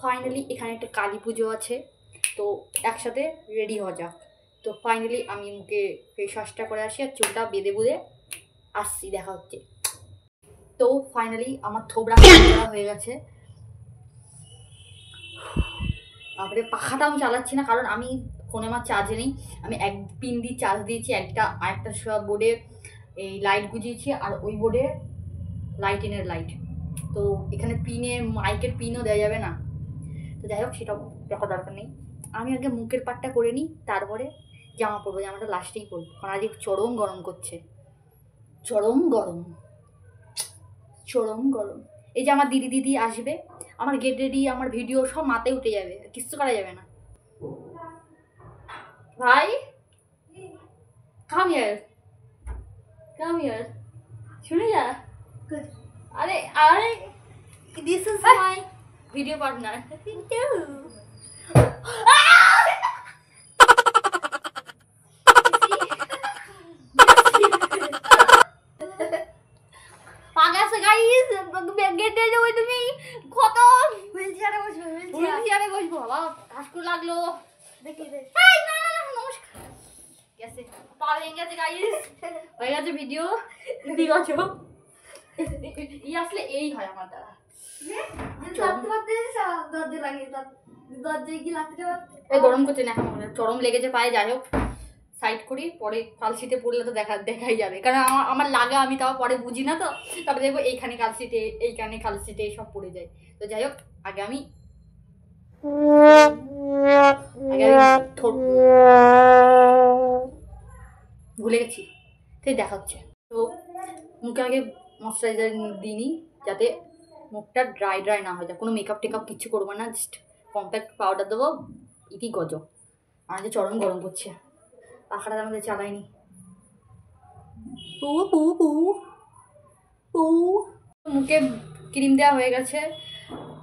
Finally এখানে একটা কালী পুজো আছে, তো একসাথে রেডি হওয়া যাক। তো ফাইনালি আমি মুখে ফেস ওয়াশটা করে আসি আর চুলটা বেঁধে বুঁধে আসছি, দেখা হচ্ছে। তো ফাইনালি আমার থোবড়া করা হয়ে গেছে। তারপরে পাখাটা আমি চালাচ্ছি না, কারণ আমি ফোনে আমার চার্জে নেই। আমি এক পিন দিয়ে চার্জ দিয়েছি, আরেকটা বোর্ডে এই লাইট গুজিয়েছি, আর ওই বোর্ডে লাইটিনের লাইট। তো এখানে পিনে মাইকের পিনও দেওয়া যাবে না, তো যাই হোক সেটাও দেখা দরকার নেই। আমি আগে মুখের পাটটা করে নিই, তারপরে জামা পরবো। জামাটা লাস্টেই পরবো, কারণ আজকে চরম গরম করছে, চরম গরম, চরম গরম। এই যে আমার দিদি আসবে, আমার গেট রেডি, আমার ভিডিও সব মাথায় উঠে যাবে, কিচ্ছু করা যাবে না। ভাই come here, come here, শুনে যা। আরে আরে this is my video partner. পাগাছে গাইস, গেটে যাও তুমি, খতম। হুইলচেয়ারে বসবো, হুইলচেয়ারে বসবো। বাবা কাশকু লাগলো, দেখি দে। এই না না না, নমস্কার। গেছে পা ভেঙে গেছে গাইস, হয়ে গেছে ভিডিও। ঠিক আছে, ই আসলে এই হয় আমার দ্বারা। গরম করছে না, চরম লেগেছে পায়ে। যাই হোক সাইড করি, পরে কালশিটে পড়লে তো দেখাই যাবে, কারণ আমার লাগে, আমি তাও পরে বুঝি না। তো তারপরে দেখবো এইখানে কালশিটে, এইখানে কালশিটে সব পড়ে যায়। তো যাই হোক আগে আমি ভুলে গেছি, সেই দেখাচ্ছে। তো মুখে আগে ময়শ্চারাইজার দিইনি, যাতে মুখটা ড্রাই না হয়ে যায়। কোনো মেকআপ টেকআপ কিচ্ছু করবো না, জাস্ট কম্প্যাক্ট পাউডার দেবো, ইতি গজ। আমার যে চরম গরম করছে, পাখাটা আমাদের চালাইনি। পু পু পু পু মুখে ক্রিম দেওয়া হয়ে গেছে,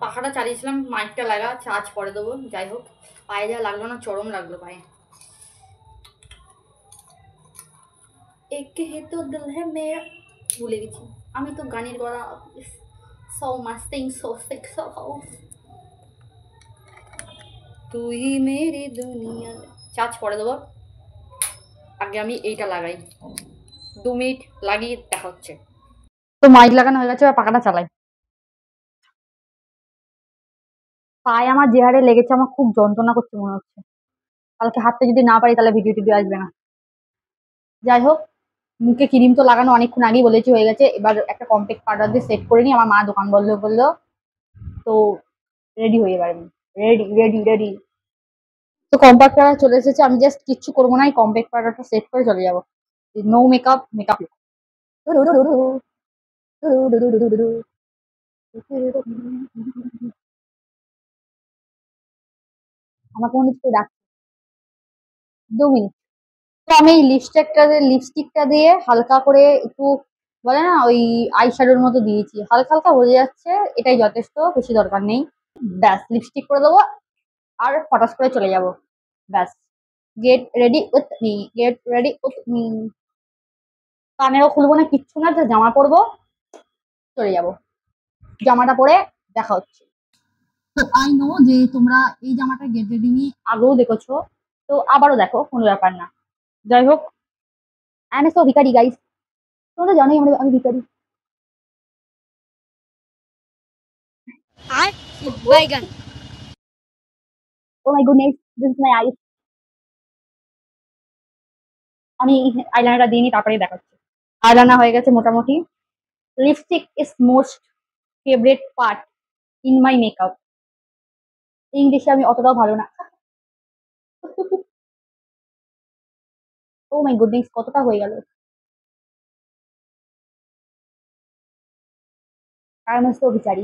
পাখাটা চালিয়েছিলাম, মাইকটা লাগা, চার্জ পরে দেবো। যাই হোক পায়ে যা লাগলো না, চরম লাগলো পায়ে। এক হে তো দিল হে মেরা, ভুলে গেছি আমি তো গানের গলা। সো মাস্টিং সো সিক সো হাউস, তুই মেরি দুনিয়া। চার্জ পরে দেবো, আগে আমি এইটা লাগাই। 2 মিনিট লাগিয়ে দেখা হচ্ছে। তো মাইক লাগানো হয়ে গেছে, পাখাটা চালাই। পায়ে আমার যে হারে লেগেছে, আমার খুব যন্ত্রণা করছে মনে হচ্ছে। কালকে হাঁটতে যদি না পারি তাহলে ভিডিও টিডিও আসবে না। যাই হোক মুখে ক্রিম তো লাগানো অনেকক্ষণ আগেই বলেছি হয়ে গেছে, এবার একটা কম্প্যাক্ট পাউডার দিয়ে সেট করে নিই। আমার মা দোকান বন্ধ করলো, তো রেডি হয়ে এবার আমি রেডি রেডি রেডি। তো কম্প্যাক্ট পাউডার চলে এসেছে, আমি জাস্ট কিচ্ছু করবো না, এই কম্প্যাক্ট পাউডারটা সেট করে চলে যাবো। নো মেকআপ, মেকআপ আমাকে মনে হচ্ছে ডাক। 2 মিনিট। তো আমি লিপস্টিকটা দিয়ে হালকা করে একটু, বলে না ওই আই শ্যাডোর মতো দিয়েছি, হালকা হালকা বোঝা যাচ্ছে, এটাই যথেষ্ট, বেশি দরকার নেই। ব্যাস লিপস্টিক করে দেবো আর ফটাস করে চলে যাব। ব্যাস, get ready with me, get ready with me. কানেরও খুলবো না, কিচ্ছু না, যে জামা পরবো, চলে যাব। জামাটা পরে দেখা হচ্ছে। তো আই নো যে তোমরা এই জামাটা গেট রেডি মি আগেও দেখেছো, তো আবারও দেখো, কোনো ব্যাপার না। যাই হোক আই এম সো ভিখারি গাইস, তোমরা তো জানোই আমি ভিখারি। আর বাইগান, oh my goodness, this is my eyes. আমি আইলাইনারটা দিইনি, তারপরে দেখাচ্ছি। আইলাইনার হয়ে গেছে মোটামুটি। Lipstick is most favourite part in my makeup. ইংলিশে আমি অতটাও ভালো না। ও মাই গুডনেস, কতটা হয়ে গেল। আর আমি তো বিচারি,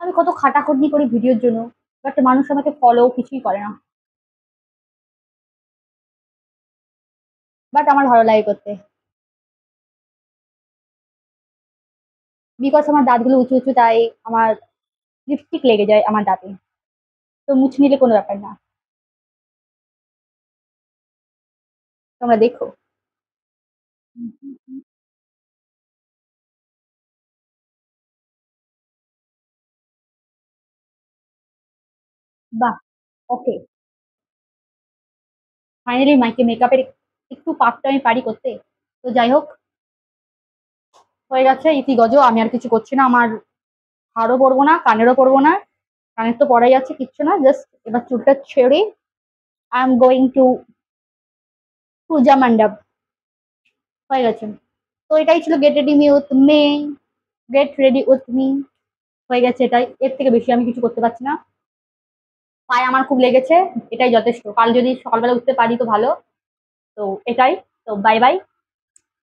আমি কত খাটাখাটনি করি ভিডিওর জন্য, বাট মানুষ আমাকে ফলো কিছুই করে না। বাট আমার ভালো লাগে করতে, বিকজ আমার দাঁতগুলো উঁচু উঁচু, তাই আমার লিপস্টিক লেগে যায় আমার দাঁতে, তো মুছে নিলে কোনো ব্যাপার না। তোমরা দেখো। বাহ! ওকে। ফাইনালি মাইকে মেকআপের একটু পার্টটা আমি পারি করতে। তো যাই হোক, হয়ে গেছে ইতিগজ। আমি আর কিছু করছি না। আমার হাড়ও পরবো না, কানেরও পরবো না। কানের তো পড়াই আছে, কিচ্ছু না। জাস্ট এবার চুলটা ছেড়ে আই এম গোইং টু পূজা মণ্ডপ। হয়ে গেছে। তো এটাই ছিল get ready me with me. Get ready with me. হয়ে গেছে এটাই। এর থেকে বেশি আমি কিছু করতে পারছি না। পায়ে আমার খুব লেগেছে। এটাই যথেষ্ট। কাল যদি সকালবেলা উঠতে পারি তো ভালো। তো এটাই। তো বাই বাই।